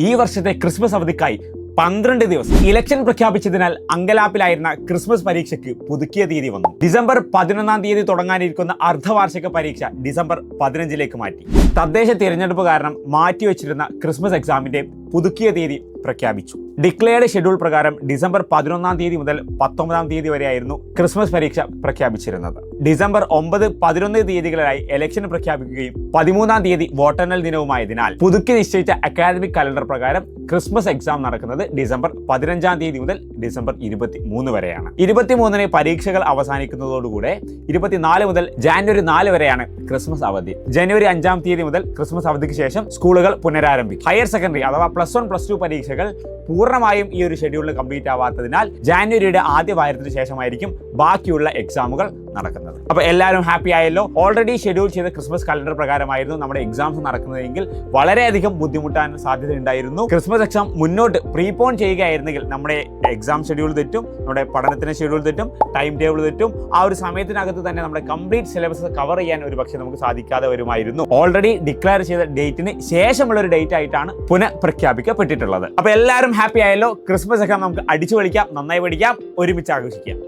ഈ വർഷത്തെ ക്രിസ്മസ് അവധിക്കായി 12 ദിവസം ഇലക്ഷൻ പ്രഖ്യാപിച്ചതിനാൽ അങ്കലാപ്പിലായിരുന്ന ക്രിസ്മസ് പരീക്ഷയ്ക്ക് പുതുക്കിയ തീയതി വന്നു. ഡിസംബർ 11-ാം തീയതി തുടങ്ങാനിരിക്കുന്ന അർദ്ധവാർഷിക പരീക്ഷ ഡിസംബർ 15-ലേക്ക് മാറ്റി. തദ്ദേശ തിരഞ്ഞെടുപ്പ് കാരണം മാറ്റിവെച്ചിരുന്ന ക്രിസ്മസ് എക്സാമിന്റെ പുതുക്കിയ തീയതി പ്രഖ്യാപിച്ചു. ഡിക്ലെയർഡ് ഷെഡ്യൂൾ പ്രകാരം ഡിസംബർ 11-ാം തീയതി മുതൽ 19-ാം തീയതി വരെയായിരുന്നു ക്രിസ്മസ് പരീക്ഷ പ്രഖ്യാപിച്ചിരുന്നത്. ഡിസംബർ 9, 11 തീയതികളിലായി ഇലക്ഷൻ പ്രഖ്യാപിക്കുകയും 13-ാം തീയതി വോട്ടെണ്ണൽ ദിനവുമായതിനാൽ പുതുക്കി നിശ്ചയിച്ച അക്കാദമിക് കലണ്ടർ പ്രകാരം ക്രിസ്മസ് എക്സാം നടക്കുന്നത് ഡിസംബർ 15-ാം തീയതി മുതൽ ഡിസംബർ 23 വരെയാണ്. 23-ന് പരീക്ഷകൾ അവസാനിക്കുന്നതോടുകൂടെ 24 മുതൽ ജാനുവരി 4 വരെയാണ് ക്രിസ്മസ് അവധി. ജനുവരി 5-ാം തീയതി മുതൽ ക്രിസ്മസ് അവധിക്ക് ശേഷം സ്കൂളുകൾ പുനരാരംഭിക്കും. ഹയർ സെക്കൻഡറി അഥവാ +1, +2 പരീക്ഷകൾ പൂർണ്ണമായും ഈ ഒരു ഷെഡ്യൂളിൽ കംപ്ലീറ്റ് ആവാത്തതിനാൽ ജാനുവരിയുടെ ആദ്യ വാരത്തിന് ശേഷമായിരിക്കും ബാക്കിയുള്ള എക്സാമുകൾ നടക്കുന്നത്. അപ്പോൾ എല്ലാവരും ഹാപ്പി ആയല്ലോ. ഓൾറെഡി ഷെഡ്യൂൾ ചെയ്ത ക്രിസ്മസ് കലണ്ടർ പ്രകാരമായിരുന്നു നമ്മുടെ എക്സാംസ് നടക്കുന്നതെങ്കിൽ വളരെയധികം ബുദ്ധിമുട്ടാൻ സാധ്യതയുണ്ടായിരുന്നു. ക്രിസ്മസ് എക്സാം മുന്നോട്ട് പ്രീപോൺ ചെയ്യുകയായിരുന്നെങ്കിൽ നമ്മുടെ എക്സാം ഷെഡ്യൂൾ തെറ്റും, നമ്മുടെ പഠനത്തിന് ഷെഡ്യൂൾ തെറ്റും, ടൈം ടേബിൾ തെറ്റും. ആ ഒരു സമയത്തിനകത്ത് തന്നെ നമ്മുടെ കംപ്ലീറ്റ് സിലബസ് കവർ ചെയ്യാൻ ഒരു പക്ഷേ നമുക്ക് സാധിക്കാതെ വരുമായിരുന്നു. ഓൾറെഡി ഡിക്ലെയർ ചെയ്ത ഡേറ്റിന് ശേഷമുള്ള ഒരു ഡേറ്റ് ആയിട്ടാണ് പുനഃപ്രഖ്യാപിക്കപ്പെട്ടിട്ടുള്ളത്. അപ്പോൾ എല്ലാവരും ഹാപ്പി ആയല്ലോ. ക്രിസ്മസ് ഒക്കെ നമുക്ക് അടിച്ചു പൊളിക്കാം, നന്നായി പഠിക്കാം, ഒരുമിച്ച് ആഘോഷിക്കാം.